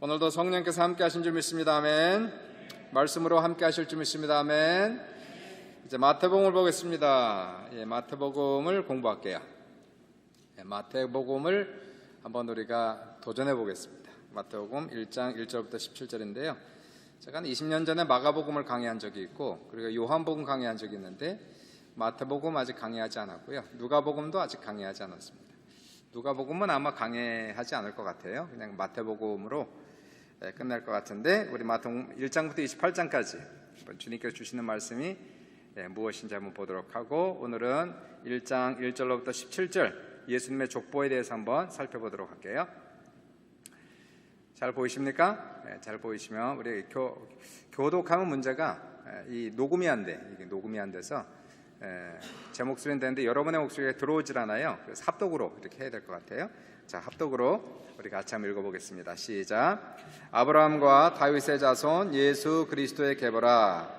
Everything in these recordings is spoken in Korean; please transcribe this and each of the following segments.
오늘도 성령께서 함께 하신 줄 믿습니다. 아멘. 말씀으로 함께 하실 줄 믿습니다. 아멘. 이제 마태복음을 보겠습니다. 마태복음을 공부할게요. 마태복음을 한번 우리가 도전해 보겠습니다. 마태복음 1장 1절부터 17절인데요. 제가 한 20년 전에 마가복음을 강의한 적이 있고, 그리고 요한복음 강의한 적이 있는데, 마태복음 아직 강의하지 않았고요. 누가복음도 아직 강의하지 않았습니다. 누가복음은 아마 강의하지 않을 것 같아요. 그냥 마태복음으로 끝날 것 같은데, 우리 마태복음 1장부터 28장까지 주님께서 주시는 말씀이 무엇인지 한번 보도록 하고, 오늘은 1장 1절로부터 17절 예수님의 족보에 대해서 한번 살펴보도록 할게요. 잘 보이십니까? 잘 보이시면 우리 교독하면 문제가 이 녹음이 안 돼. 이게 녹음이 안 돼서 제 목소리는 되는데 여러분의 목소리가 들어오질 않아요. 그래서 합독으로 이렇게 해야 될 것 같아요. 자, 합독으로 우리 같이 한번 읽어보겠습니다. 시작. 아브라함과 다윗의 자손 예수 그리스도의 계보라.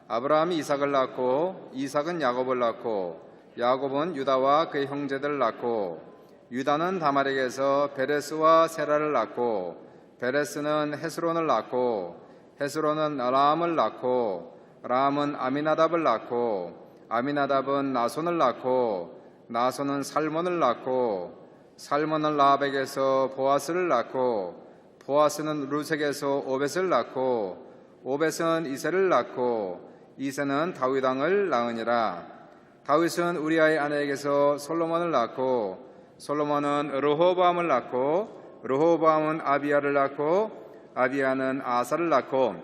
아브라함이 이삭을 낳고 이삭은 야곱을 낳고 야곱은 유다와 그의 형제들을 낳고 유다는 다말에게서 베레스와 세라를 낳고 베레스는 헤스론을 낳고 헤스론은 라함을 낳고 라함은 아미나답을 낳고 아미나답은 나손을 낳고 나손은 살몬을 낳고 살몬은 라합에게서 보아스를 낳고 보아스는 루색에서 오벳을 낳고 오벳은 이새를 낳고 이새는 다윗 왕을 낳으니라. 다윗은 우리아의 아내에게서 솔로몬을 낳고 솔로몬은 르호보암을 낳고 르호보암은 아비야를 낳고 아비야는 아사를 낳고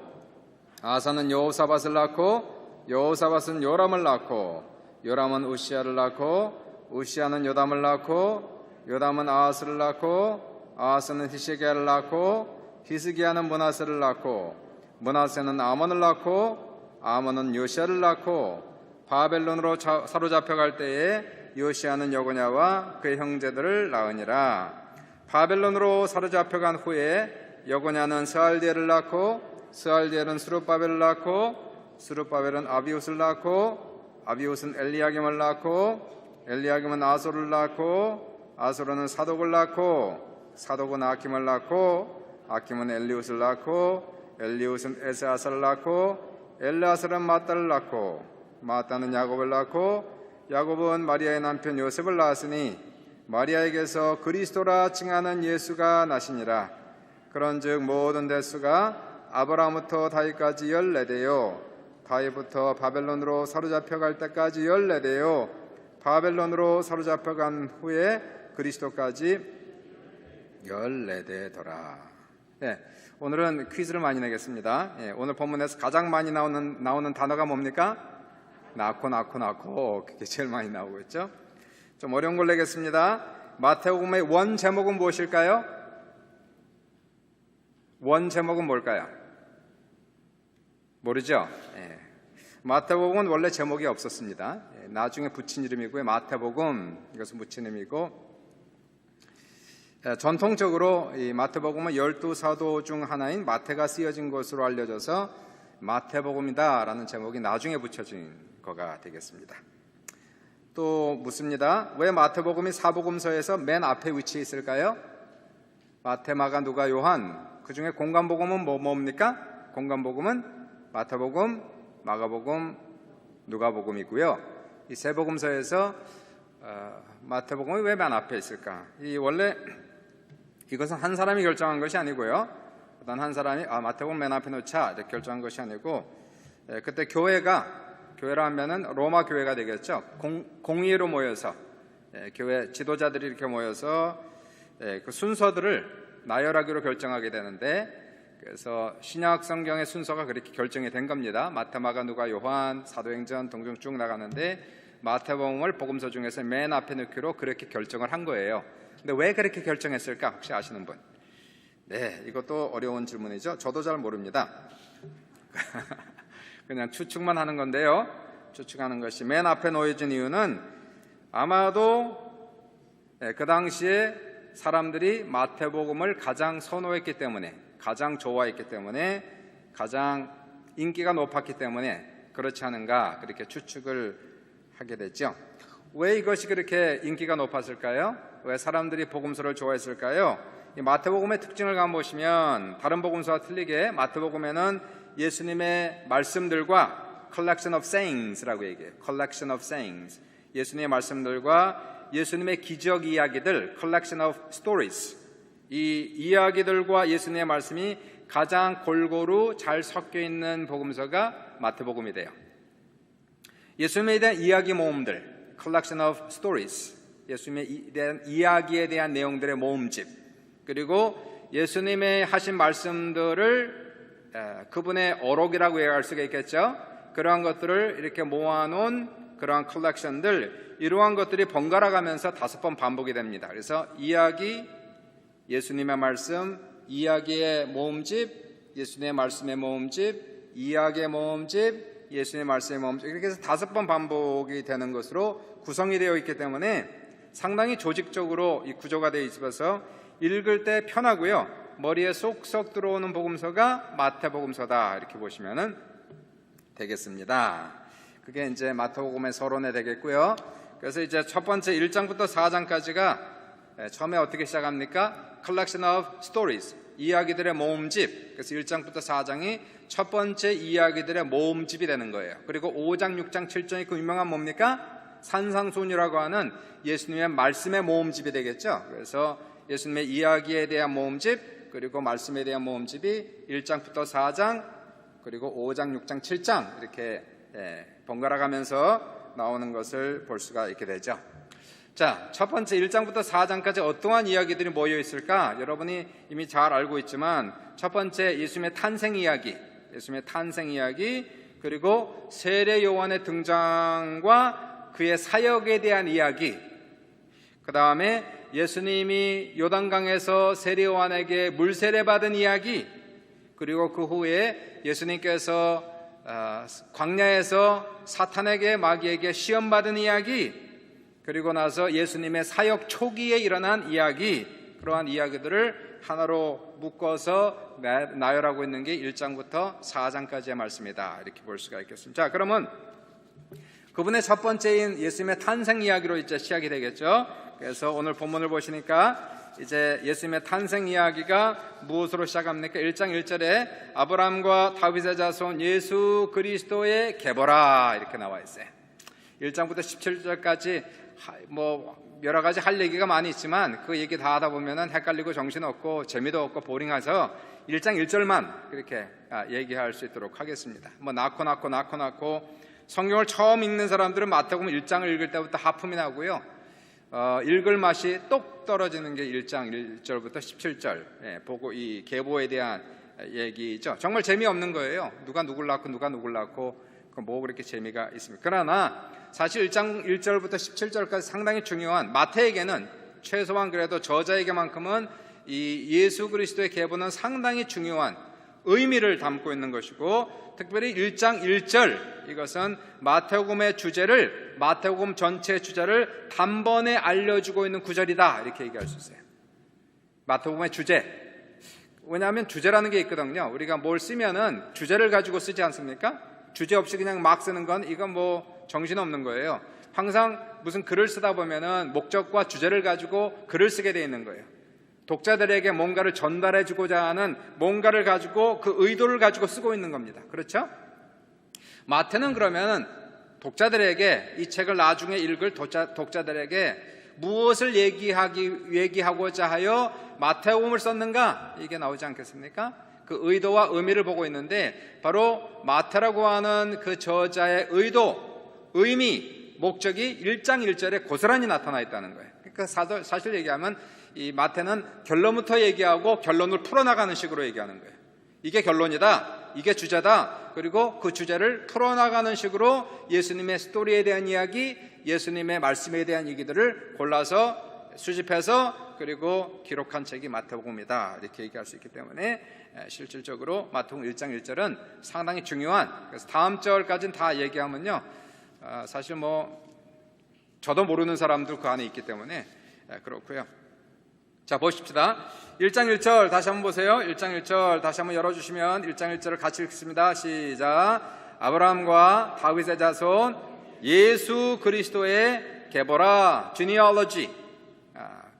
아사는 여호사밧을 낳고 여호사밧은 요람을 낳고 요람은 우시야를 낳고 우시야는 요담을 낳고 요담은 아하스를 낳고 아하스는 히스기야를 낳고 히스기야는 므낫세를 낳고 므낫세는 아몬을 낳고 아몬은 요시야를 낳고 바벨론으로 사로잡혀갈 때에 요시야는 여고냐와 그의 형제들을 낳으니라. 바벨론으로 사로잡혀간 후에 여고냐는 스알디엘을 낳고 스알디엘은 스룹바벨을 낳고 스룹바벨은 아비웃을 낳고 아비웃은 엘리야김을 낳고 엘리야김은 아솔을 낳고 아솔은 사독을 낳고 사독은 아킴을 낳고 아킴은 엘리웃을 낳고 엘리웃은 에스아사를 낳고 엘르아살은 마따를 낳고 마따는 야곱을 낳고 야곱은 마리아의 남편 요셉을 낳았으니 마리아에게서 그리스도라 칭하는 예수가 나시니라. 그런즉 모든 대수가 아브라함부터 다윗까지 14대요 다윗부터 바벨론으로 사로잡혀갈 때까지 14대요 바벨론으로 사로잡혀간 후에 그리스도까지 14대더라. 오늘은 퀴즈를 많이 내겠습니다. 오늘 본문에서 가장 많이 나오는 단어가 뭡니까? 낳고 그게 제일 많이 나오고 있죠. 좀 어려운 걸 내겠습니다. 마태복음의 원 제목은 무엇일까요? 원 제목은 뭘까요? 모르죠? 마태복음은 원래 제목이 없었습니다. 나중에 붙인 이름이고요. 마태복음, 이것은 붙인 이름이고, 전통적으로 이 마태복음은 12사도 중 하나인 마태가 쓰여진 것으로 알려져서 마태복음이다라는 제목이 나중에 붙여진 거가 되겠습니다. 또 묻습니다. 왜 마태복음이 사복음서에서 맨 앞에 위치해 있을까요? 마태, 마가, 누가, 요한, 그 중에 공관복음은 뭡니까? 공관복음은 마태복음, 마가복음, 누가복음이고요. 이 세 복음서에서 마태복음이 왜 맨 앞에 있을까? 원래 이것은 한 사람이 결정한 것이 아니고요. 어떤 한 사람이 마태복음 맨 앞에 놓자 이렇게 결정한 것이 아니고, 그때 교회라 하면은 로마 교회가 되겠죠. 공의로 모여서 교회 지도자들이 이렇게 모여서 그 순서들을 나열하기로 결정하게 되는데, 그래서 신약 성경의 순서가 그렇게 결정이 된 겁니다. 마태, 마가, 누가, 요한, 사도행전 등등 쭉 나가는데 마태복음을 복음서 중에서 맨 앞에 넣기로 그렇게 결정을 한 거예요. 근데 왜 그렇게 결정했을까? 혹시 아시는 분? 이것도 어려운 질문이죠. 저도 잘 모릅니다. 그냥 추측만 하는 건데요. 추측하는 것이 맨 앞에 놓여진 이유는 아마도 그 당시에 사람들이 마태복음을 가장 선호했기 때문에, 가장 좋아했기 때문에, 가장 인기가 높았기 때문에 그렇지 않은가, 그렇게 추측을 하게 되죠. 왜 이것이 그렇게 인기가 높았을까요? 왜 사람들이 복음서를 좋아했을까요? 이 마태복음의 특징을 한번 보시면 다른 복음서와 틀리게 마태복음에는 예수님의 말씀들과 collection of sayings라고 얘기해요. collection of sayings. 예수님의 말씀들과 예수님의 기적 이야기들 collection of stories. 이 이야기들과 예수님의 말씀이 가장 골고루 잘 섞여 있는 복음서가 마태복음이 돼요. 예수님에 대한 이야기 모음들 collection of stories. 예수님에 대한 이야기에 대한 내용들의 모음집. 그리고 예수님의 하신 말씀들을 그분의 어록이라고 얘기할 수가 있겠죠. 그러한 것들을 이렇게 모아놓은 그러한 컬렉션들, 이러한 것들이 번갈아 가면서 5번 반복이 됩니다. 그래서 이야기, 예수님의 말씀, 이야기의 모음집, 예수님의 말씀의 모음집, 이야기의 모음집, 예수님의 말씀의 모음집, 이렇게 해서 5번 반복이 되는 것으로 구성이 되어 있기 때문에 상당히 조직적으로 이 구조가 되어 있어서 읽을 때 편하고요. 머리에 쏙쏙 들어오는 복음서가 마태복음서다, 이렇게 보시면 되겠습니다. 그게 이제 마태복음의 서론에 되겠고요. 그래서 이제 첫 번째 1장부터 4장까지가 처음에 어떻게 시작합니까? collection of stories, 이야기들의 모음집. 그래서 1장부터 4장이 첫 번째 이야기들의 모음집이 되는 거예요. 그리고 5장, 6장, 7장이 그 유명한 뭡니까? 산상순이라고 하는 예수님의 말씀의 모음집이 되겠죠. 그래서 예수님의 이야기에 대한 모음집, 그리고 말씀에 대한 모음집이 1장부터 4장, 그리고 5장, 6장, 7장 이렇게 번갈아 가면서 나오는 것을 볼 수가 있게 되죠. 자, 첫 번째 1장부터 4장까지 어떠한 이야기들이 모여 있을까? 여러분이 이미 잘 알고 있지만 첫 번째 예수님의 탄생 이야기, 예수님의 탄생 이야기, 그리고 세례 요한의 등장과 그의 사역에 대한 이야기, 그 다음에 예수님이 요단강에서 세례 요한에게 물세례 받은 이야기, 그리고 그 후에 예수님께서 광야에서 사탄에게 마귀에게 시험 받은 이야기, 그리고 나서 예수님의 사역 초기에 일어난 이야기, 그러한 이야기들을 하나로 묶어서 나열하고 있는 게 1장부터 4장까지의 말씀이다, 이렇게 볼 수가 있겠습니다. 자, 그러면 그분의 첫 번째인 예수님의 탄생 이야기로 이제 시작이 되겠죠. 그래서 오늘 본문을 보시니까 이제 예수님의 탄생 이야기가 무엇으로 시작합니까? 1장 1절에 아브라함과 다윗의 자손 예수 그리스도의 계보라, 이렇게 나와 있어요. 1장부터 17절까지 뭐 여러 가지 할 얘기가 많이 있지만 그 얘기 다 하다 보면은 헷갈리고 정신없고 재미도 없고 보링해서 1장 1절만 그렇게 얘기할 수 있도록 하겠습니다. 뭐 낳고 성경을 처음 읽는 사람들은 마태복음 1장을 읽을 때부터 하품이 나고요. 읽을 맛이 똑 떨어지는 게 1장 1절부터 17절 보고 이 계보에 대한 얘기죠. 정말 재미없는 거예요. 누가 누굴 낳고 뭐 그렇게 재미가 있습니까? 그러나 사실 1장 1절부터 17절까지 상당히 중요한, 마태에게는 최소한 그래도 저자에게만큼은 이 예수 그리스도의 계보는 상당히 중요한 의미를 담고 있는 것이고, 특별히 1장 1절, 이것은 마태복음의 주제를, 마태복음 전체의 주제를 단번에 알려주고 있는 구절이다, 이렇게 얘기할 수 있어요. 마태복음의 주제. 왜냐하면 주제라는 게 있거든요. 우리가 뭘 쓰면은 주제를 가지고 쓰지 않습니까? 주제 없이 그냥 막 쓰는 건 이건 뭐 정신없는 거예요. 항상 무슨 글을 쓰다 보면은 목적과 주제를 가지고 글을 쓰게 돼 있는 거예요. 독자들에게 뭔가를 전달해 주고자 하는 뭔가를 가지고 그 의도를 가지고 쓰고 있는 겁니다. 그렇죠? 마태는 그러면 독자들에게, 이 책을 나중에 읽을 독자들에게 무엇을 얘기하고자 하여 마태복음을 썼는가? 이게 나오지 않겠습니까? 그 의도와 의미를 보고 있는데, 바로 마태라고 하는 그 저자의 의도, 의미, 목적이 1장 1절에 고스란히 나타나 있다는 거예요. 그러니까 사실 얘기하면 이 마태는 결론부터 얘기하고 결론을 풀어나가는 식으로 얘기하는 거예요. 이게 결론이다, 이게 주제다, 그리고 그 주제를 풀어나가는 식으로 예수님의 스토리에 대한 이야기, 예수님의 말씀에 대한 얘기들을 골라서 수집해서 그리고 기록한 책이 마태복음이다, 이렇게 얘기할 수 있기 때문에 실질적으로 마태복음 1장 1절은 상당히 중요한, 그래서 다음 절까지는 다 얘기하면요, 사실 뭐 저도 모르는 사람들 그 안에 있기 때문에 그렇고요. 자, 보십시다. 1장 1절 다시 한번 보세요. 1장 1절 다시 한번 열어주시면 1장 1절을 같이 읽습니다. 시작. 아브라함과 다윗의 자손 예수 그리스도의 계보라, genealogy,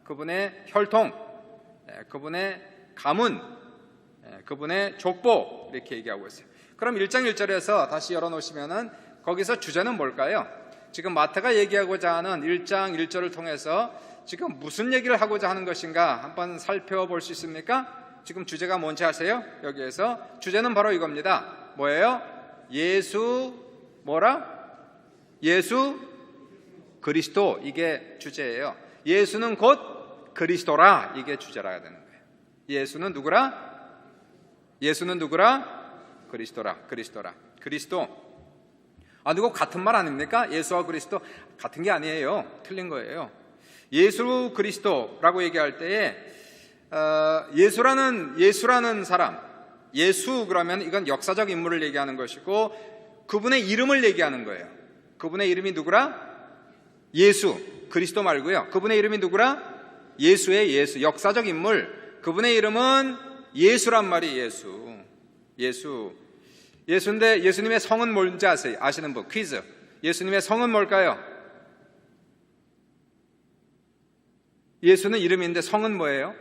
그분의 혈통, 그분의 가문, 그분의 족보 이렇게 얘기하고 있어요. 그럼 1장 1절에서 다시 열어놓으시면은 거기서 주제는 뭘까요? 지금 마태가 얘기하고자 하는 1장 1절을 통해서 지금 무슨 얘기를 하고자 하는 것인가 한번 살펴볼 수 있습니까? 지금 주제가 뭔지 아세요? 여기에서 주제는 바로 이겁니다. 뭐예요? 예수 뭐라? 예수 그리스도, 이게 주제예요. 예수는 곧 그리스도라, 이게 주제라야 되는 거예요. 예수는 누구라? 예수는 누구라? 그리스도라. 그리스도. 누구 같은 말 아닙니까? 예수와 그리스도 같은 게 아니에요. 틀린 거예요. 예수 그리스도라고 얘기할 때에 예수라는 사람, 예수 그러면 이건 역사적 인물을 얘기하는 것이고 그분의 이름을 얘기하는 거예요. 그분의 이름이 누구라? 예수, 그리스도 말고요. 그분의 이름이 누구라? 예수의 예수, 역사적 인물. 그분의 이름은 예수란 말이 예수인데 예수님의 성은 뭔지 아세요? 아시는 분? 퀴즈. 예수님의 성은 뭘까요? 예수는 이름인데 성은 뭐예요?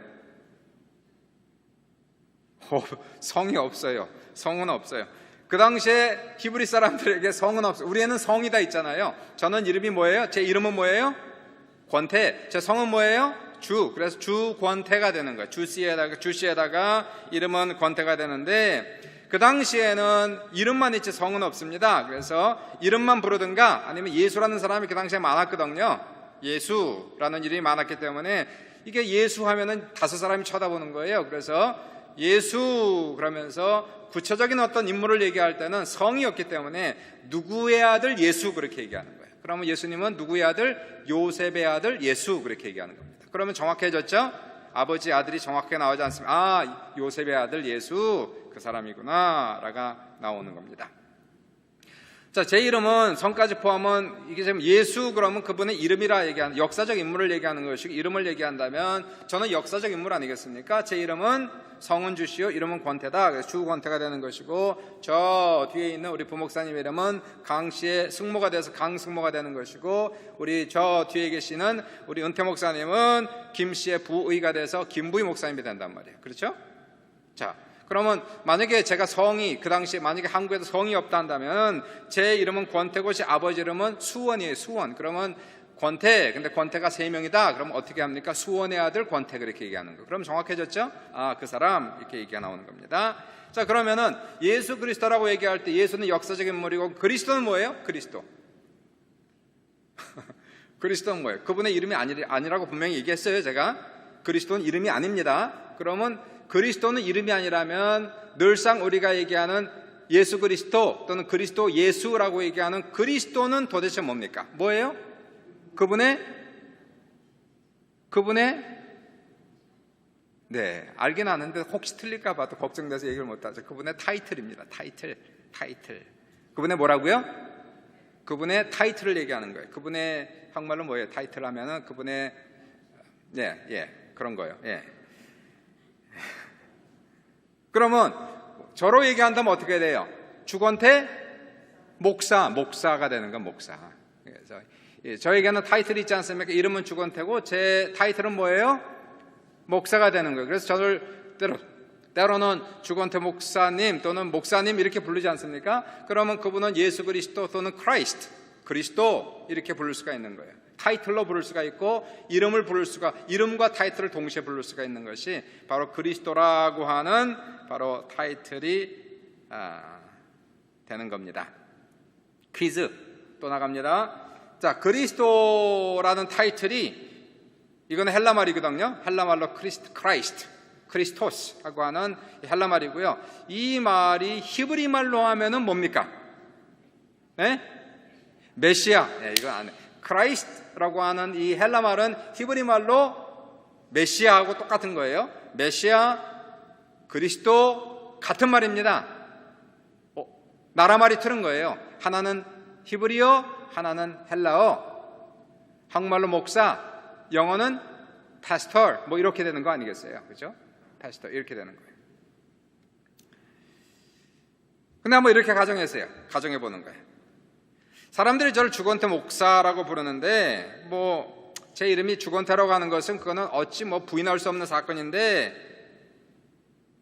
성이 없어요. 성은 없어요. 그 당시에 히브리 사람들에게 성은 없어요. 우리에는 성이 다 있잖아요. 저는 이름이 뭐예요? 제 이름은 뭐예요? 권태. 제 성은 뭐예요? 주. 그래서 주 권태가 되는 거예요. 주씨에다가 이름은 권태가 되는데 그 당시에는 이름만 있지 성은 없습니다. 그래서 이름만 부르든가 아니면 예수라는 사람이 그 당시에 많았거든요. 예수라는 이름이 많았기 때문에 이게 예수 하면은 5사람이 쳐다보는 거예요. 그래서 예수 그러면서 구체적인 어떤 인물을 얘기할 때는 성이 없기 때문에 누구의 아들 예수 그렇게 얘기하는 거예요. 그러면 예수님은 누구의 아들? 요셉의 아들 예수 그렇게 얘기하는 겁니다. 그러면 정확해졌죠? 아버지 아들이 정확하게 나오지 않습니다. 요셉의 아들 예수 그 사람이구나 라가 나오는 겁니다. 자, 제 이름은 성까지 포함은 이게 지금 예수 그러면 그분의 이름이라 얘기하는 역사적 인물을 얘기하는 것이고 이름을 얘기한다면 저는 역사적 인물 아니겠습니까? 제 이름은 성은 주시오, 이름은 권태다. 그래서 주 권태가 되는 것이고 저 뒤에 있는 우리 부목사님 이름은 강씨의 승모가 돼서 강승모가 되는 것이고 우리 저 뒤에 계시는 우리 은퇴 목사님은 김씨의 부의가 돼서 김부의 목사님이 된단 말이에요. 그렇죠? 자, 그러면 만약에 제가 성이 그 당시에 만약에 한국에도 성이 없다 한다면 제 이름은 권태고 제 아버지 이름은 수원이에요. 수원. 그러면 권태, 근데 권태가 3명이다. 그럼 어떻게 합니까? 수원의 아들 권태 그렇게 얘기하는 거. 그럼 정확해졌죠? 그 사람 이렇게 얘기가 나오는 겁니다. 자, 그러면은 예수 그리스도라고 얘기할 때 예수는 역사적인 인물이고 그리스도는 뭐예요? 그리스도. 그리스도는 뭐예요? 그분의 이름이 아니라고 분명히 얘기했어요. 제가 그리스도는 이름이 아닙니다. 그러면 그리스도는 이름이 아니라면 늘상 우리가 얘기하는 예수 그리스도 또는 그리스도 예수라고 얘기하는 그리스도는 도대체 뭡니까? 뭐예요? 그분의 네, 알긴 아는데 혹시 틀릴까 봐 또 걱정돼서 얘기를 못하죠. 그분의 타이틀입니다. 타이틀. 그분의 뭐라고요? 그분의 타이틀을 얘기하는 거예요. 그분의 한국말로 뭐예요? 타이틀 하면은 그분의 그런 거예요. 예. 그러면 저로 얘기한다면 어떻게 돼요? 주권태 목사가 되는 건 목사. 그래서 저에게는 타이틀이 있지 않습니까? 이름은 주권태고 제 타이틀은 뭐예요? 목사가 되는 거예요. 그래서 저를 때로는 주권태 목사님 또는 목사님 이렇게 부르지 않습니까? 그러면 그분은 예수 그리스도 또는 크라이스트, 그리스도 이렇게 부를 수가 있는 거예요. 타이틀로 부를 수가 있고 이름과 타이틀을 동시에 부를 수가 있는 것이 바로 그리스도라고 하는 바로 타이틀이 되는 겁니다. 퀴즈 또 나갑니다. 자, 그리스도라는 타이틀이 이거는 헬라 말이거든요. 헬라 말로 크리스토스라고 하는 헬라 말이고요. 이 말이 히브리 말로 하면은 뭡니까? 네? 메시아. 네, 이건 안 해. 크라이스트라고 하는 이 헬라 말은 히브리 말로 메시아하고 똑같은 거예요. 메시아, 그리스도 같은 말입니다. 나라 말이 틀린 거예요. 하나는 히브리어, 하나는 헬라어. 한국말로 목사, 영어는 파스터, 뭐 이렇게 되는 거 아니겠어요? 그렇죠? 파스터 이렇게 되는 거예요. 근데 한번 이렇게 가정해 보는 거예요. 사람들이 저를 주권태 목사라고 부르는데 제 이름이 주건태라고 하는 것은 그거는 어찌 뭐 부인할 수 없는 사건인데,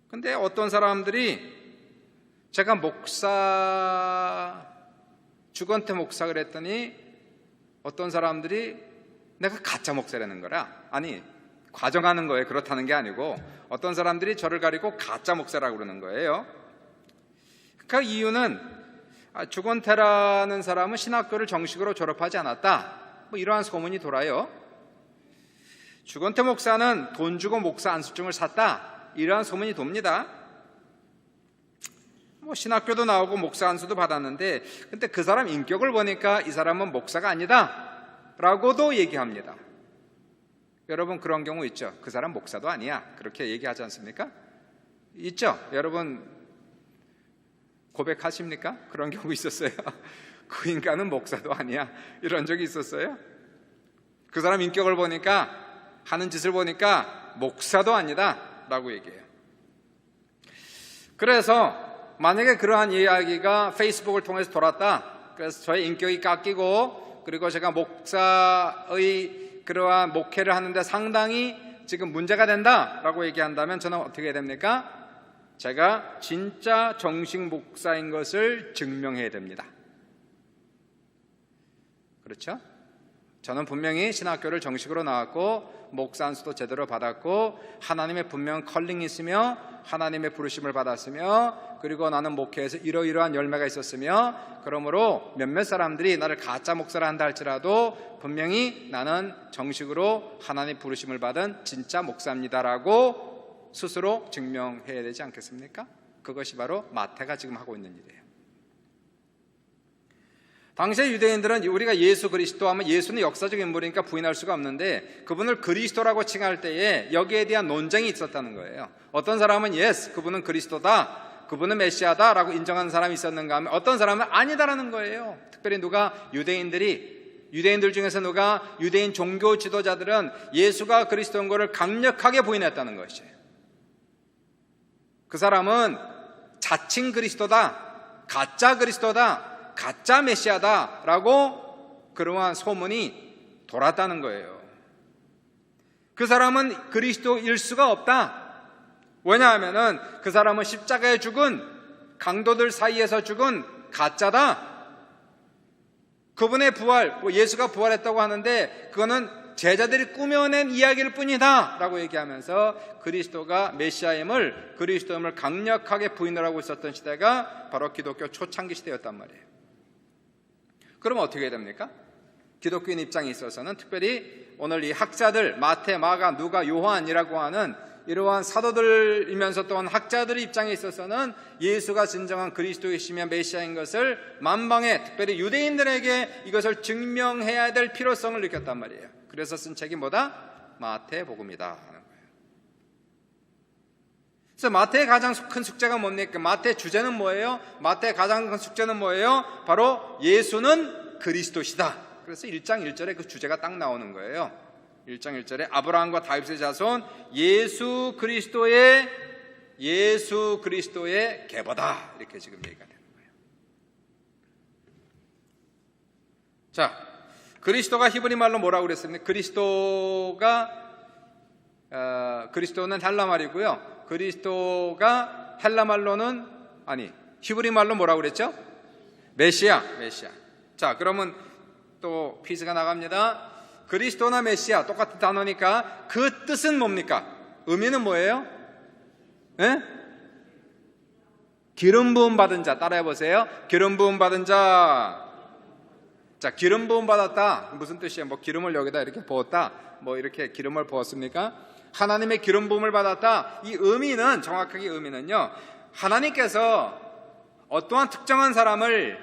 근데 어떤 사람들이 제가 주건태 목사 그랬더니 어떤 사람들이 내가 가짜 목사라는 거라. 아니, 과정하는 거예요. 그렇다는 게 아니고 어떤 사람들이 저를 가리고 가짜 목사라고 그러는 거예요. 그 이유는 주건태라는 사람은 신학교를 정식으로 졸업하지 않았다, 뭐 이러한 소문이 돌아요. 주건태 목사는 돈 주고 목사 안수증을 샀다, 이러한 소문이 돕니다. 뭐 신학교도 나오고 목사 안수도 받았는데, 근데 그 사람 인격을 보니까 이 사람은 목사가 아니다 라고도 얘기합니다. 여러분, 그런 경우 있죠. 그 사람 목사도 아니야, 그렇게 얘기하지 않습니까? 있죠. 여러분 고백하십니까? 그런 경우 있었어요. 그 인간은 목사도 아니야, 이런 적이 있었어요. 그 사람 인격을 보니까, 하는 짓을 보니까 목사도 아니다 라고 얘기해요. 그래서 만약에 그러한 이야기가 페이스북을 통해서 돌았다, 그래서 저의 인격이 깎이고, 그리고 제가 목사의 그러한 목회를 하는데 상당히 지금 문제가 된다라고 얘기한다면 저는 어떻게 해야 됩니까? 제가 진짜 정식 목사인 것을 증명해야 됩니다. 그렇죠? 저는 분명히 신학교를 정식으로 나왔고 목사 안수도 제대로 받았고 하나님의 분명한 컬링이 있으며 하나님의 부르심을 받았으며, 그리고 나는 목회에서 이러이러한 열매가 있었으며, 그러므로 몇몇 사람들이 나를 가짜 목사라 한다 할지라도 분명히 나는 정식으로 하나님 부르심을 받은 진짜 목사입니다라고 스스로 증명해야 되지 않겠습니까? 그것이 바로 마태가 지금 하고 있는 일이에요. 당시의 유대인들은 우리가 예수 그리스도 하면 예수는 역사적 인물이니까 부인할 수가 없는데, 그분을 그리스도라고 칭할 때에 여기에 대한 논쟁이 있었다는 거예요. 어떤 사람은 예스, 그분은 그리스도다, 그분은 메시아다 라고 인정하는 사람이 있었는가 하면, 어떤 사람은 아니다라는 거예요. 특별히 유대인들 중에서 유대인 종교 지도자들은 예수가 그리스도인 것을 강력하게 부인했다는 것이에요. 그 사람은 자칭 그리스도다, 가짜 그리스도다, 가짜 메시아다 라고 그러한 소문이 돌았다는 거예요. 그 사람은 그리스도일 수가 없다. 왜냐하면 그 사람은 십자가에 죽은 강도들 사이에서 죽은 가짜다. 그분의 부활, 예수가 부활했다고 하는데 그거는 제자들이 꾸며낸 이야기일 뿐이다 라고 얘기하면서 그리스도가 메시아임을, 그리스도임을 강력하게 부인을 하고 있었던 시대가 바로 기독교 초창기 시대였단 말이에요. 그럼 어떻게 해야 됩니까? 기독교인 입장에 있어서는, 특별히 오늘 이 학자들, 마태, 마가, 누가, 요한이라고 하는 이러한 사도들이면서 또한 학자들의 입장에 있어서는 예수가 진정한 그리스도이시며 메시아인 것을 만방에, 특별히 유대인들에게 이것을 증명해야 될 필요성을 느꼈단 말이에요. 그래서 쓴 책이 뭐다? 마태복음이다 하는 거예요. 그래서 마태의 가장 큰 숙제가 뭡니까? 마태의 주제는 뭐예요? 마태의 가장 큰 숙제는 뭐예요? 바로 예수는 그리스도시다. 그래서 1장 1절에 그 주제가 딱 나오는 거예요. 1장 1절에 아브라함과 다윗의 자손 예수 그리스도의 계보다, 이렇게 지금 얘기가 되는 거예요. 자, 그리스도가 히브리 말로 뭐라고 그랬습니까? 그리스도는 헬라 말이고요. 그리스도가 헬라 말로는, 히브리 말로 뭐라고 그랬죠? 메시아. 자, 그러면 또 퀴즈가 나갑니다. 그리스도나 메시아 똑같은 단어니까 그 뜻은 뭡니까? 의미는 뭐예요? 예? 기름 부음 받은 자. 따라해 보세요. 기름 부음 받은 자. 자, 기름 부음 받았다. 무슨 뜻이에요? 뭐 기름을 여기다 이렇게 부었다, 뭐 이렇게 기름을 부었습니까? 하나님의 기름 부음을 받았다. 이 의미는, 정확하게 의미는요, 하나님께서 어떠한 특정한 사람을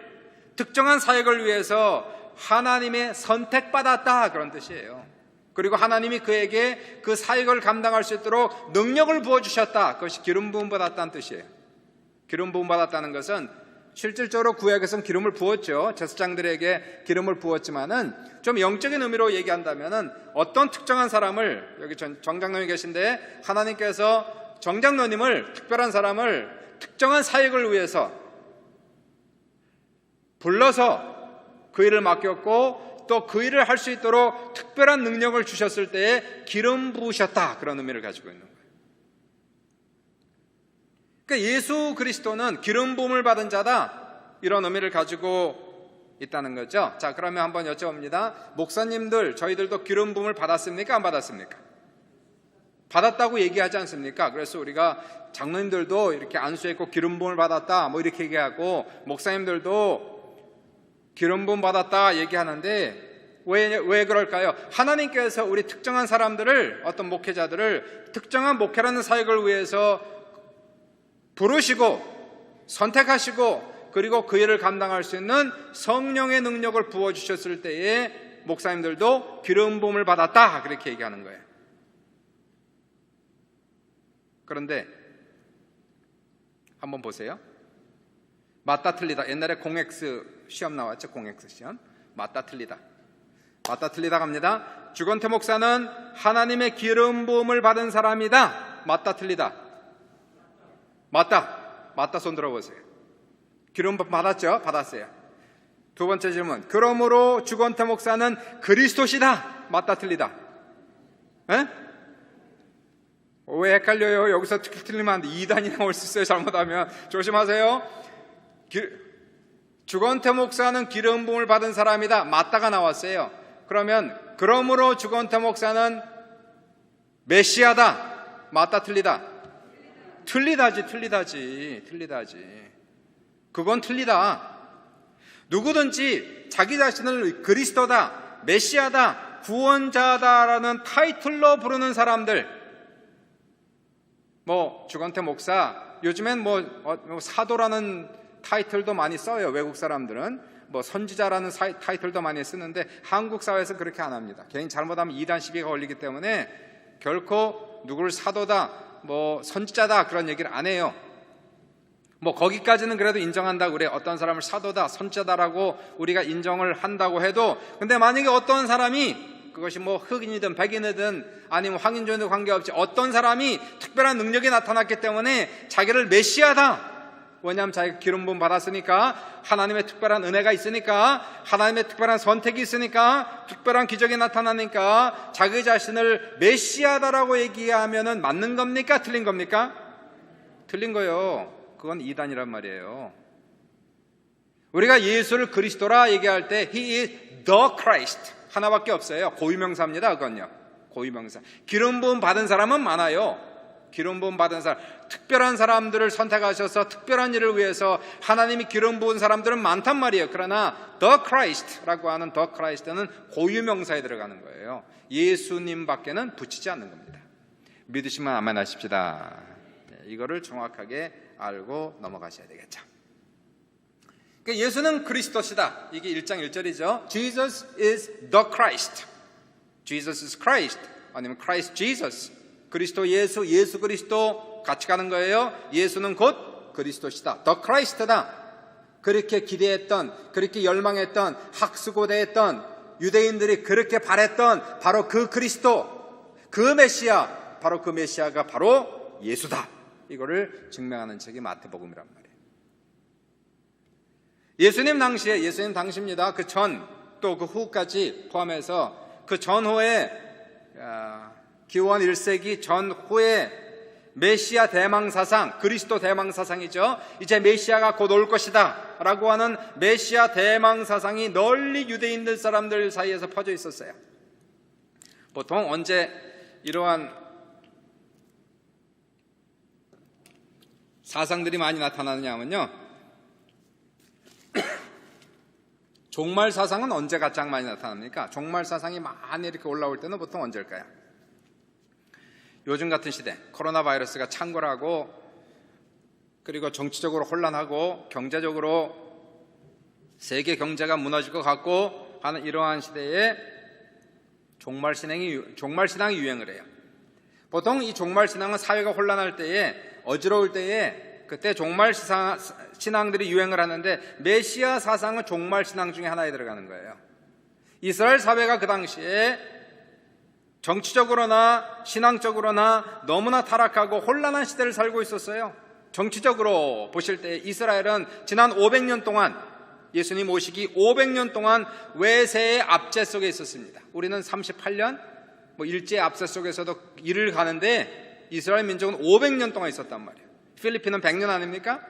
특정한 사역을 위해서 하나님의 선택받았다, 그런 뜻이에요. 그리고 하나님이 그에게 그 사역을 감당할 수 있도록 능력을 부어주셨다. 그것이 기름 부음 받았다는 뜻이에요. 기름 부음 받았다는 것은 실질적으로 구약에서는 기름을 부었죠. 제사장들에게 기름을 부었지만은 좀 영적인 의미로 얘기한다면은 어떤 특정한 사람을, 여기 정장로님이 계신데 하나님께서 정장로님을, 특별한 사람을 특정한 사역을 위해서 불러서 그 일을 맡겼고, 또 그 일을 할 수 있도록 특별한 능력을 주셨을 때에 기름 부으셨다, 그런 의미를 가지고 있는 거예요. 그러니까 예수 그리스도는 기름 부음을 받은 자다, 이런 의미를 가지고 있다는 거죠. 자, 그러면 한번 여쭤봅니다. 목사님들, 저희들도 기름 부음을 받았습니까? 안 받았습니까? 받았다고 얘기하지 않습니까? 그래서 우리가 장로님들도 이렇게 안수에 꼭 기름 부음을 받았다, 뭐 이렇게 얘기하고, 목사님들도 기름 부음 받았다 얘기하는데 왜 그럴까요? 하나님께서 우리 특정한 사람들을, 어떤 목회자들을 특정한 목회라는 사역을 위해서 부르시고 선택하시고, 그리고 그 일을 감당할 수 있는 성령의 능력을 부어주셨을 때에 목사님들도 기름 부음을 받았다, 그렇게 얘기하는 거예요. 그런데 한번 보세요. 맞다 틀리다. 옛날에 공엑스 시험 나왔죠. 공엑스 시험. 맞다 틀리다. 맞다 틀리다 갑니다. 주건태 목사는 하나님의 기름 부음을 받은 사람이다. 맞다 틀리다. 맞다. 맞다 손 들어보세요. 기름 부음 받았죠? 받았어요. 두 번째 질문. 그러므로 주건태 목사는 그리스도시다. 맞다 틀리다. 에? 왜 헷갈려요? 여기서 틀리면 안 돼. 2단이 나올 수 있어요. 잘못하면. 조심하세요. 주건태 목사는 기름 부음을 받은 사람이다. 맞다가 나왔어요. 그러므로 주건태 목사는 메시아다. 맞다 틀리다. 틀리다지. 그건 틀리다. 누구든지 자기 자신을 그리스도다, 메시아다, 구원자다라는 타이틀로 부르는 사람들, 뭐 주건태 목사, 요즘엔 뭐 사도라는 타이틀도 많이 써요. 외국 사람들은 뭐 선지자라는 타이틀도 많이 쓰는데 한국 사회에서 그렇게 안 합니다. 괜히 잘못하면 2단 시비가 걸리기 때문에 결코 누구를 사도다, 뭐 선지자다, 그런 얘기를 안 해요. 뭐 거기까지는 그래도 인정한다고 그래요. 어떤 사람을 사도다, 선지자다라고 우리가 인정을 한다고 해도, 근데 만약에 어떤 사람이, 그것이 뭐 흑인이든 백인이든 아니면 황인종이든 관계없이 어떤 사람이 특별한 능력이 나타났기 때문에 자기를 메시아다, 왜냐하면 자기가 기름 부음 받았으니까, 하나님의 특별한 은혜가 있으니까, 하나님의 특별한 선택이 있으니까, 특별한 기적이 나타나니까 자기 자신을 메시아다라고 얘기하면은 맞는 겁니까? 틀린 겁니까? 틀린 거예요. 그건 2단이란 말이에요. 우리가 예수를 그리스도라 얘기할 때 He is the Christ, 하나밖에 없어요. 고유명사입니다. 그건요, 고유명사. 기름 부음 받은 사람은 많아요. 기름 부음 받은 사람, 특별한 사람들을 선택하셔서 특별한 일을 위해서 하나님이 기름 부은 사람들은 많단 말이에요. 그러나 the Christ라고 하는 the Christ는 고유명사에 들어가는 거예요. 예수님 밖에는 붙이지 않는 겁니다. 믿으시면 아멘 하십시다. 이거를 정확하게 알고 넘어가셔야 되겠죠. 그러니까 예수는 그리스도시다. 이게 1장 1절이죠. Jesus is the Christ. Jesus is Christ. 아니면 Christ Jesus. 그리스도 예수, 예수 그리스도 같이 가는 거예요. 예수는 곧 그리스도시다. The Christ다. 그렇게 기대했던, 그렇게 열망했던, 학수고대했던 유대인들이 그렇게 바랬던 바로 그 그리스도, 그 메시아, 바로 그 메시아가 바로 예수다. 이거를 증명하는 책이 마태복음이란 말이에요. 예수님 당시입니다. 그 전, 또 그 후까지 포함해서 그 전후에 기원 1세기 전후에 메시아 대망사상, 그리스도 대망사상이죠. 이제 메시아가 곧 올 것이다 라고 하는 메시아 대망사상이 널리 유대인들 사람들 사이에서 퍼져 있었어요. 보통 언제 이러한 사상들이 많이 나타나느냐 하면요, 종말 사상은 언제 가장 많이 나타납니까? 종말 사상이 많이 이렇게 올라올 때는 보통 언제일까요? 요즘 같은 시대, 코로나 바이러스가 창궐하고, 그리고 정치적으로 혼란하고 경제적으로 세계 경제가 무너질 것 같고 하는 이러한 시대에 종말 신앙이 유행을 해요. 보통 이 종말 신앙은 사회가 혼란할 때에, 어지러울 때에, 그때 종말 신앙들이 유행을 하는데, 메시아 사상은 종말 신앙 중에 하나에 들어가는 거예요. 이스라엘 사회가 그 당시에 정치적으로나 신앙적으로나 너무나 타락하고 혼란한 시대를 살고 있었어요. 정치적으로 보실 때 이스라엘은 지난 500년 동안 예수님 오시기 500년 동안 외세의 압제 속에 있었습니다. 우리는 38년 일제 압제 속에서도 일을 가는데 이스라엘 민족은 500년 동안 있었단 말이에요. 필리핀은 100년 아닙니까?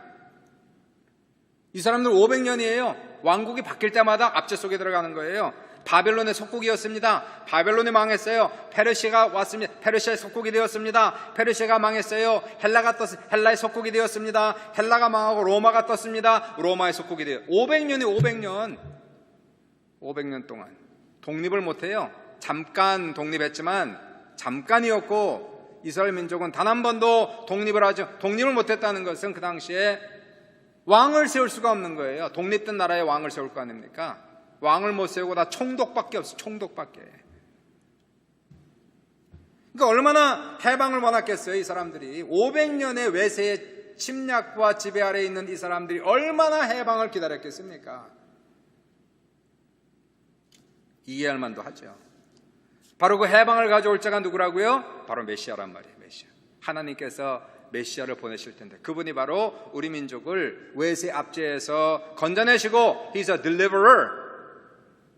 이 사람들 500년이에요. 왕국이 바뀔 때마다 압제 속에 들어가는 거예요. 바벨론의 속국이었습니다. 바벨론이 망했어요. 페르시아가 왔습니다. 페르시아의 속국이 되었습니다. 페르시아가 망했어요. 헬라의 속국이 되었습니다. 헬라가 망하고 로마가 떴습니다. 로마의 속국이 되어 500년 500년 동안 독립을 못해요. 잠깐 독립했지만 잠깐이었고, 이스라엘 민족은 단 한 번도 독립을 못했다는 것은 그 당시에 왕을 세울 수가 없는 거예요. 독립된 나라에 왕을 세울 거 아닙니까? 왕을 못 세우고 다 총독밖에 없어. 총독밖에. 그러니까 얼마나 해방을 원했겠어요, 이 사람들이. 500년의 외세의 침략과 지배 아래에 있는 이 사람들이 얼마나 해방을 기다렸겠습니까? 이해할 만도 하죠. 바로 그 해방을 가져올 자가 누구라고요? 바로 메시아란 말이에요. 메시아. 하나님께서 메시아를 보내실 텐데, 그분이 바로 우리 민족을 외세 압제에서 건져내시고, He's a deliverer,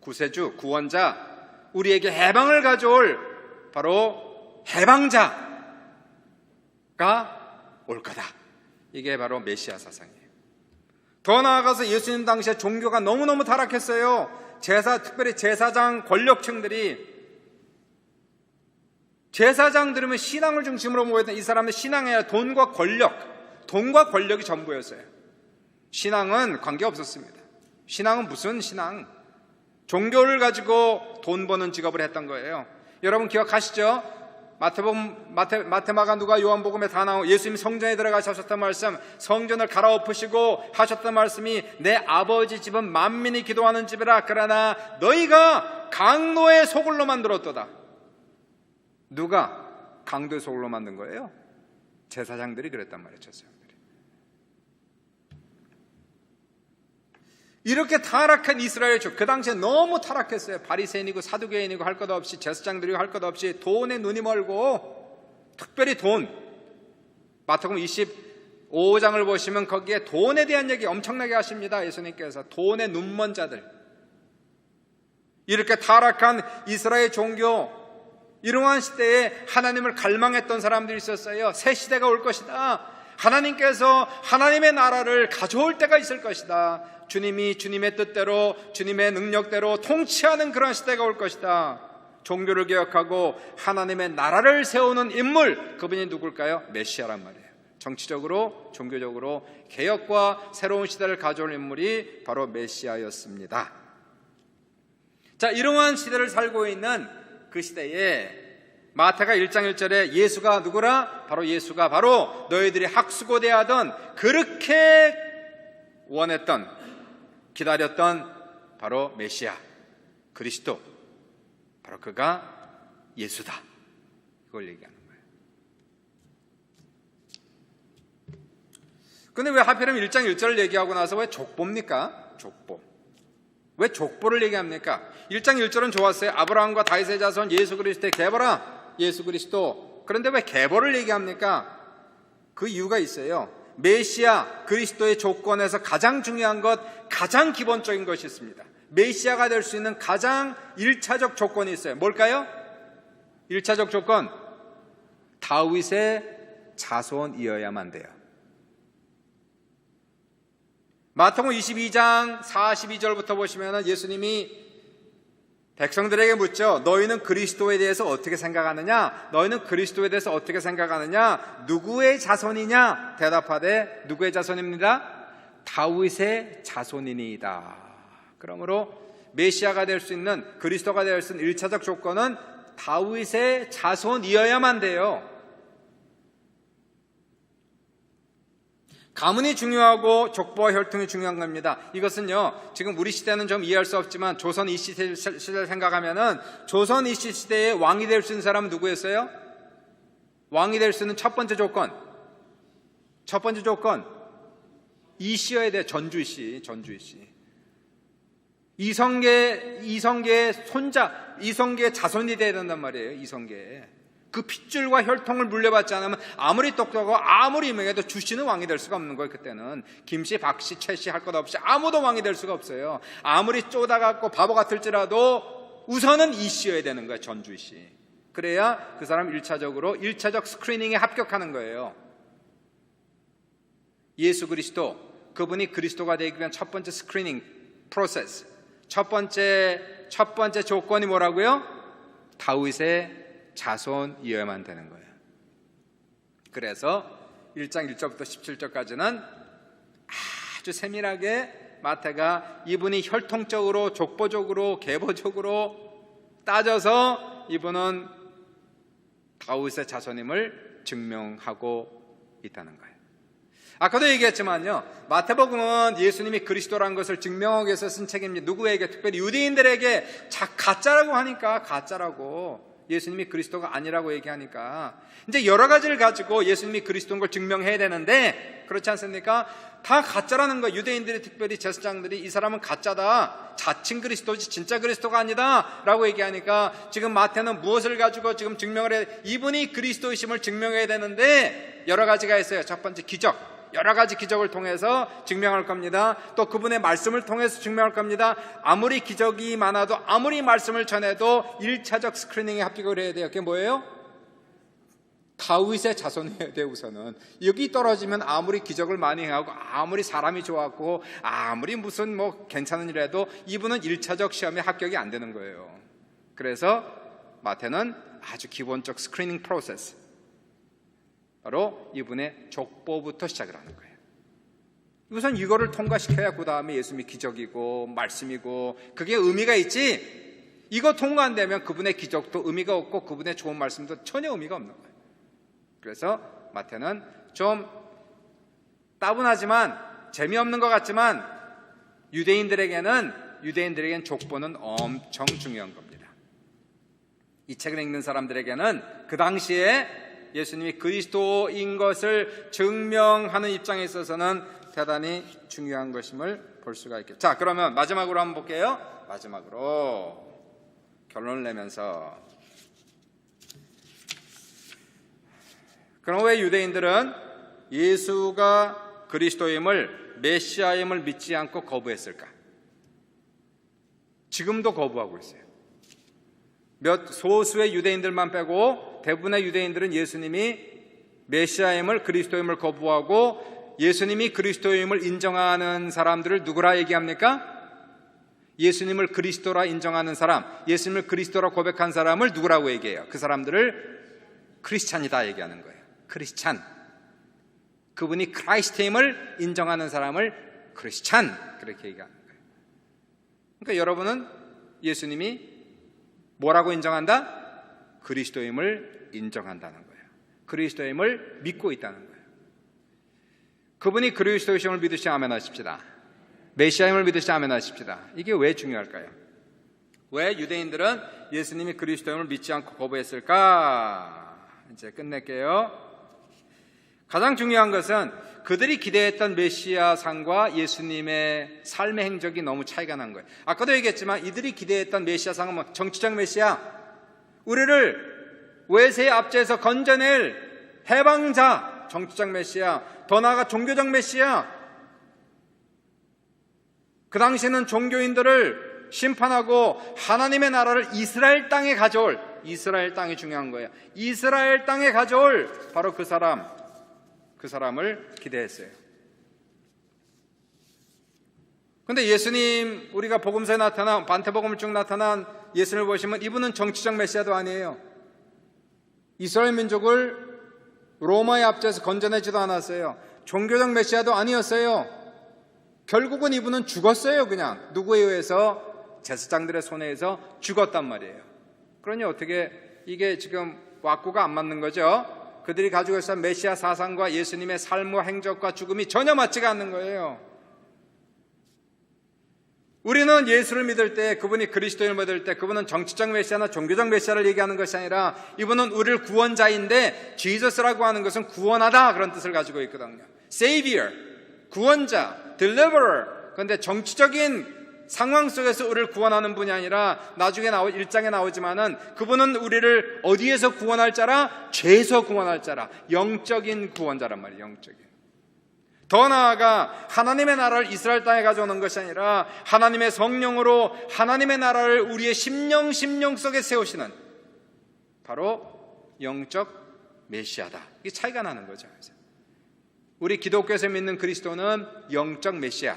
구세주, 구원자, 우리에게 해방을 가져올 바로 해방자가 올 거다. 이게 바로 메시아 사상이에요. 더 나아가서 예수님 당시에 종교가 너무너무 타락했어요. 특별히 제사장 권력층들이, 제사장 들으면 신앙을 중심으로 모였던 이 사람의 신앙이 아니라 돈과 권력이 전부였어요. 신앙은 관계없었습니다. 신앙은 무슨 신앙? 종교를 가지고 돈 버는 직업을 했던 거예요. 여러분 기억하시죠? 마태, 마가, 누가, 요한복음에 다 나오고 예수님이 성전에 들어가셨던 말씀, 성전을 갈아엎으시고 하셨던 말씀이 내 아버지 집은 만민이 기도하는 집이라. 그러나 너희가 강도의 소굴로 만들었도다. 누가 강도의 소굴로 만든 거예요? 제사장들이 그랬단 말이에요. 제사장들이. 이렇게 타락한 이스라엘 족, 그 당시에 너무 타락했어요. 바리새인이고 사두개인이고 할 것 없이, 제사장들이고 할 것 없이 돈에 눈이 멀고, 특별히 돈. 마태복음 25장을 보시면 거기에 돈에 대한 얘기 엄청나게 하십니다. 예수님께서 돈에 눈먼 자들. 이렇게 타락한 이스라엘 종교, 이러한 시대에 하나님을 갈망했던 사람들이 있었어요. 새 시대가 올 것이다. 하나님께서 하나님의 나라를 가져올 때가 있을 것이다. 주님이 주님의 뜻대로, 주님의 능력대로 통치하는 그런 시대가 올 것이다. 종교를 개혁하고 하나님의 나라를 세우는 인물, 그분이 누굴까요? 메시아란 말이에요. 정치적으로, 종교적으로 개혁과 새로운 시대를 가져올 인물이 바로 메시아였습니다. 자, 이러한 시대를 살고 있는 그 시대에 마태가 1장 1절에 예수가 누구라? 바로 예수가 바로 너희들이 학수고대하던, 그렇게 원했던, 기다렸던 바로 메시아, 그리스도, 바로 그가 예수다. 이걸 얘기하는 거예요. 근데 왜 하필이면 1장 1절을 얘기하고 나서 왜 족보입니까? 족보. 왜 족보를 얘기합니까? 1장 1절은 좋았어요. 아브라함과 다윗의 자손 예수 그리스도의 계보라. 예수 그리스도. 그런데 왜 계보를 얘기합니까? 그 이유가 있어요. 메시아 그리스도의 조건에서 가장 중요한 것, 가장 기본적인 것이 있습니다. 메시아가 될 수 있는 가장 1차적 조건이 있어요. 뭘까요? 1차적 조건, 다윗의 자손이어야만 돼요. 마태복음 22장 42절부터 보시면 예수님이 백성들에게 묻죠. 너희는 그리스도에 대해서 어떻게 생각하느냐? 너희는 그리스도에 대해서 어떻게 생각하느냐? 누구의 자손이냐? 대답하되 누구의 자손입니다? 다윗의 자손이니이다. 그러므로 메시아가 될 수 있는, 그리스도가 될 수 있는 1차적 조건은 다윗의 자손이어야만 돼요. 가문이 중요하고 족보와 혈통이 중요한 겁니다. 이것은요, 지금 우리 시대는 좀 이해할 수 없지만 조선 이씨 시대를 생각하면은, 조선 이씨 시대에 왕이 될 수 있는 사람은 누구였어요? 왕이 될 수 있는 첫 번째 조건, 이씨여야 돼. 전주이씨. 이성계의 손자, 이성계의 자손이 돼야 된단 말이에요. 이성계. 그 핏줄과 혈통을 물려받지 않으면 아무리 똑똑하고 아무리 유명해도 주씨는 왕이 될 수가 없는 거예요. 그때는 김씨, 박씨, 최씨 할 것 없이 아무도 왕이 될 수가 없어요. 아무리 쪼다갖고 바보 같을지라도 우선은 이씨여야 되는 거예요. 전주씨. 그래야 그 사람 1차적 스크리닝에 합격하는 거예요. 예수 그리스도, 그분이 그리스도가 되기 위한 첫 번째 스크리닝 프로세스, 첫 번째 조건이 뭐라고요? 다윗의 자손이어야만 되는 거예요. 그래서 1장 1절부터 17절까지는 아주 세밀하게 마태가 이분이 혈통적으로, 족보적으로, 계보적으로 따져서 이분은 다윗의 자손임을 증명하고 있다는 거예요. 아까도 얘기했지만요, 마태복음은 예수님이 그리스도라는 것을 증명하기 위해서 쓴 책입니다. 누구에게? 특별히 유대인들에게 가짜라고 하니까, 가짜라고, 예수님이 그리스도가 아니라고 얘기하니까 이제 여러 가지를 가지고 예수님이 그리스도인 걸 증명해야 되는데, 그렇지 않습니까? 다 가짜라는 거예요. 유대인들이, 특별히 제사장들이 이 사람은 가짜다, 자칭 그리스도지 진짜 그리스도가 아니다 라고 얘기하니까 지금 마태는 무엇을 가지고 지금 증명을 해야 돼? 이분이 그리스도이심을 증명해야 되는데 여러 가지가 있어요. 첫 번째 기적, 여러 가지 기적을 통해서 증명할 겁니다. 또 그분의 말씀을 통해서 증명할 겁니다. 아무리 기적이 많아도, 아무리 말씀을 전해도 1차적 스크리닝에 합격을 해야 돼요. 그게 뭐예요? 다윗의 자손이어야 돼요. 우선은 여기 떨어지면 아무리 기적을 많이 하고 아무리 사람이 좋았고 아무리 무슨 괜찮은 일해도 이분은 1차적 시험에 합격이 안 되는 거예요. 그래서 마태는 아주 기본적 스크리닝 프로세스, 바로 이분의 족보부터 시작을 하는 거예요. 우선 이거를 통과시켜야 그 다음에 예수님이 기적이고 말씀이고 그게 의미가 있지, 이거 통과 안 되면 그분의 기적도 의미가 없고 그분의 좋은 말씀도 전혀 의미가 없는 거예요. 그래서 마태는 좀 따분하지만 재미없는 것 같지만 유대인들에게는 족보는 엄청 중요한 겁니다. 이 책을 읽는 사람들에게는 그 당시에 예수님이 그리스도인 것을 증명하는 입장에 있어서는 대단히 중요한 것임을 볼 수가 있겠죠. 자, 그러면 마지막으로 한번 볼게요. 마지막으로 결론을 내면서, 그럼 왜 유대인들은 예수가 그리스도임을, 메시아임을 믿지 않고 거부했을까? 지금도 거부하고 있어요. 몇 소수의 유대인들만 빼고 대부분의 유대인들은 예수님이 메시아임을, 그리스도임을 거부하고 예수님이 그리스도임을 인정하는 사람들을 누구라 얘기합니까? 예수님을 그리스도라 인정하는 사람, 예수님을 그리스도라 고백한 사람을 누구라고 얘기해요? 그 사람들을 크리스찬이다 얘기하는 거예요. 크리스찬. 그분이 크라이스트임을 인정하는 사람을 크리스찬, 그렇게 얘기하는 거예요. 그러니까 여러분은 예수님이 뭐라고 인정한다? 그리스도임을 인정한다는 거예요. 그리스도임을 믿고 있다는 거예요. 그분이 그리스도이심을 믿으시 아멘 하십시다. 메시아임을 믿으시 아멘 하십시다. 이게 왜 중요할까요? 왜 유대인들은 예수님이 그리스도임을 믿지 않고 거부했을까? 이제 끝낼게요. 가장 중요한 것은 그들이 기대했던 메시아상과 예수님의 삶의 행적이 너무 차이가 난 거예요. 아까도 얘기했지만 이들이 기대했던 메시아상은 뭐 정치적 메시아, 우리를 외세의 압제에서 건져낼 해방자, 정치적 메시아, 더 나아가 종교적 메시아, 그 당시에는 종교인들을 심판하고 하나님의 나라를 이스라엘 땅에 가져올, 이스라엘 땅이 중요한 거예요. 이스라엘 땅에 가져올 바로 그 사람을 기대했어요. 그런데 예수님, 우리가 복음서에 나타난, 마태복음을 쭉 나타난 예수님을 보시면 이분은 정치적 메시아도 아니에요. 이스라엘 민족을 로마의 압제에서 건져내지도 않았어요. 종교적 메시아도 아니었어요. 결국은 이분은 죽었어요. 그냥 누구에 의해서? 제사장들의 손에 의해서 죽었단 말이에요. 그러니 어떻게 이게 지금 왁구가 안 맞는 거죠? 그들이 가지고 있었던 메시아 사상과 예수님의 삶과 행적과 죽음이 전혀 맞지가 않는 거예요. 우리는 예수를 믿을 때, 그분이 그리스도를 믿을 때 그분은 정치적 메시아나 종교적 메시아를 얘기하는 것이 아니라 이분은 우리를 구원자인데, 지저스라고 하는 것은 구원하다 그런 뜻을 가지고 있거든요. Savior, 구원자, Deliverer. 그런데 정치적인 상황 속에서 우리를 구원하는 분이 아니라 나중에 1장에 나오지만은 그분은 우리를 어디에서 구원할 자라? 죄에서 구원할 자라. 영적인 구원자란 말이에요. 영적인. 더 나아가 하나님의 나라를 이스라엘 땅에 가져오는 것이 아니라 하나님의 성령으로 하나님의 나라를 우리의 심령 속에 세우시는 바로 영적 메시아다. 이게 차이가 나는 거죠. 우리 기독교에서 믿는 그리스도는 영적 메시아,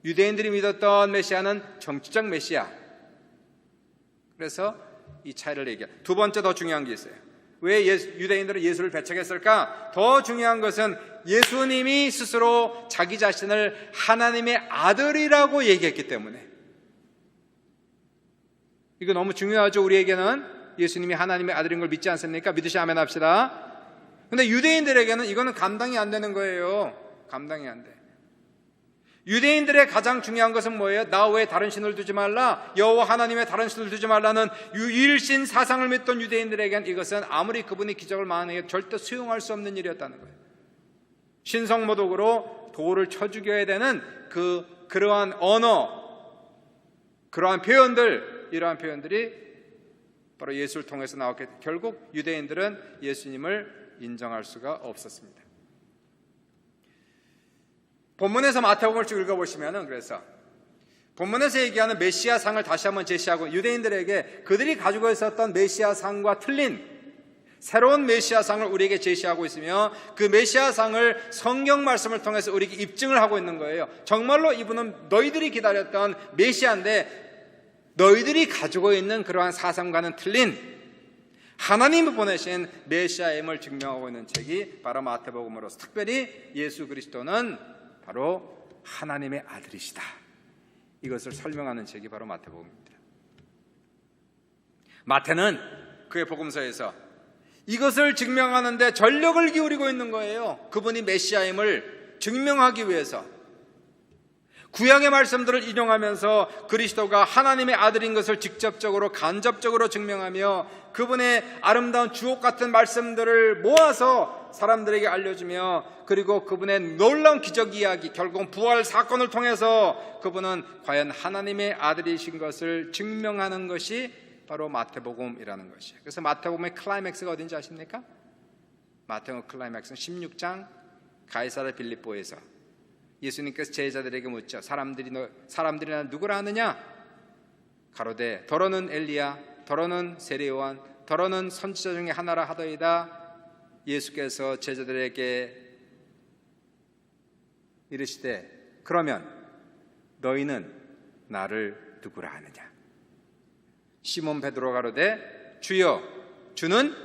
유대인들이 믿었던 메시아는 정치적 메시아. 그래서 이 차이를 얘기해요. 두 번째 더 중요한 게 있어요. 왜 유대인들은 예수를 배척했을까? 더 중요한 것은 예수님이 스스로 자기 자신을 하나님의 아들이라고 얘기했기 때문에. 이거 너무 중요하죠. 우리에게는 예수님이 하나님의 아들인 걸 믿지 않습니까? 믿으시 아멘 합시다. 근데 유대인들에게는 이거는 감당이 안 되는 거예요. 감당이 안 돼. 유대인들의 가장 중요한 것은 뭐예요? 나 외에 다른 신을 두지 말라, 여호와 하나님 외에 다른 신을 두지 말라는 유일신 사상을 믿던 유대인들에게는 이것은 아무리 그분이 기적을 많이 절대 수용할 수 없는 일이었다는 거예요. 신성모독으로 돌을 쳐 죽여야 되는 그러한 언어, 그러한 표현들, 이러한 표현들이 바로 예수를 통해서 나왔기 때문에 결국 유대인들은 예수님을 인정할 수가 없었습니다. 본문에서 마태복음을 쭉 읽어보시면은, 그래서 본문에서 얘기하는 메시아상을 다시 한번 제시하고 유대인들에게 그들이 가지고 있었던 메시아상과 틀린 새로운 메시아상을 우리에게 제시하고 있으며, 그 메시아상을 성경 말씀을 통해서 우리에게 입증을 하고 있는 거예요. 정말로 이분은 너희들이 기다렸던 메시아인데 너희들이 가지고 있는 그러한 사상과는 틀린 하나님이 보내신 메시아임을 증명하고 있는 책이 바로 마태복음으로서, 특별히 예수 그리스도는 바로 하나님의 아들이시다, 이것을 설명하는 책이 바로 마태복음입니다. 마태는 그의 복음서에서 이것을 증명하는데 전력을 기울이고 있는 거예요. 그분이 메시아임을 증명하기 위해서 구약의 말씀들을 인용하면서 그리스도가 하나님의 아들인 것을 직접적으로 간접적으로 증명하며 그분의 아름다운 주옥 같은 말씀들을 모아서 사람들에게 알려주며, 그리고 그분의 놀라운 기적 이야기, 결국은 부활 사건을 통해서 그분은 과연 하나님의 아들이신 것을 증명하는 것이 바로 마태복음이라는 것이에요. 그래서 마태복음의 클라이맥스가 어딘지 아십니까? 마태복음 클라이맥스는 16장 가이사랴 빌립보에서 예수님께서 제자들에게 묻죠. 사람들이 나 누구라 하느냐? 가로되 더러는 엘리야, 더러는 세례 요한, 더러는 선지자 중에 하나라 하더이다. 예수께서 제자들에게 이르시되 그러면 너희는 나를 누구라 하느냐? 시몬 베드로 가로되 주여, 주는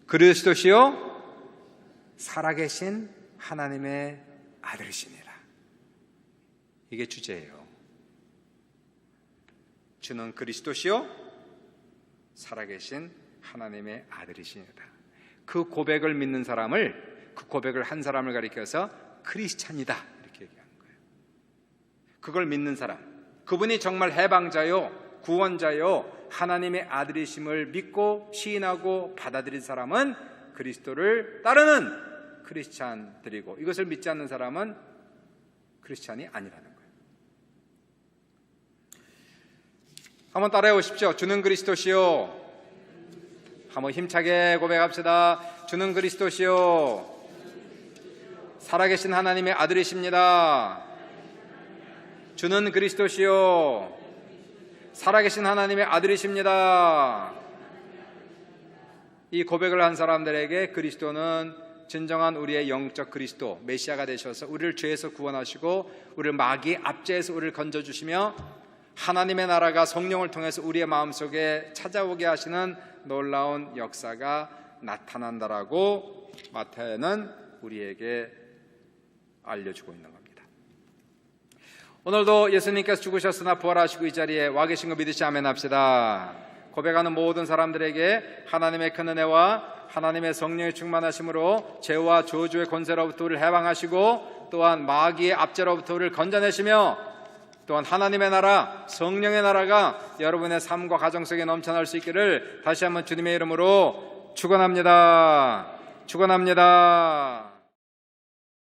그리스도시요 살아계신 하나님의 아들이시니라. 이게 주제예요. 주는 그리스도시요 살아계신 하나님의 아들이시니라. 그 고백을 믿는 사람을, 그 고백을 한 사람을 가리켜서 크리스찬이다 이렇게 얘기하는 거예요. 그걸 믿는 사람, 그분이 정말 해방자요 구원자요 하나님의 아들이심을 믿고 시인하고 받아들인 사람은 그리스도를 따르는 크리스찬들이고, 이것을 믿지 않는 사람은 크리스찬이 아니라는 거예요. 한번 따라해 보십시오. 주는 그리스도시요. 한번 힘차게 고백합시다. 주는 그리스도시요 살아계신 하나님의 아들이십니다. 주는 그리스도시요 살아계신 하나님의 아들이십니다. 이 고백을 한 사람들에게 그리스도는 진정한 우리의 영적 그리스도 메시아가 되셔서 우리를 죄에서 구원하시고 우리를 마귀의 압제에서 우리를 건져주시며 하나님의 나라가 성령을 통해서 우리의 마음속에 찾아오게 하시는 놀라운 역사가 나타난다라고 마태는 우리에게 알려주고 있는 겁니다. 오늘도 예수님께서 죽으셨으나 부활하시고 이 자리에 와 계신 거 믿으시 아멘 합시다. 고백하는 모든 사람들에게 하나님의 큰 은혜와 하나님의 성령의 충만하심으로 죄와 저주의 권세로부터 우리를 해방하시고 또한 마귀의 압제로부터 우리를 건져내시며 또한 하나님의 나라, 성령의 나라가 여러분의 삶과 가정 속에 넘쳐날 수 있기를 다시 한번 주님의 이름으로 축원합니다. 축원합니다.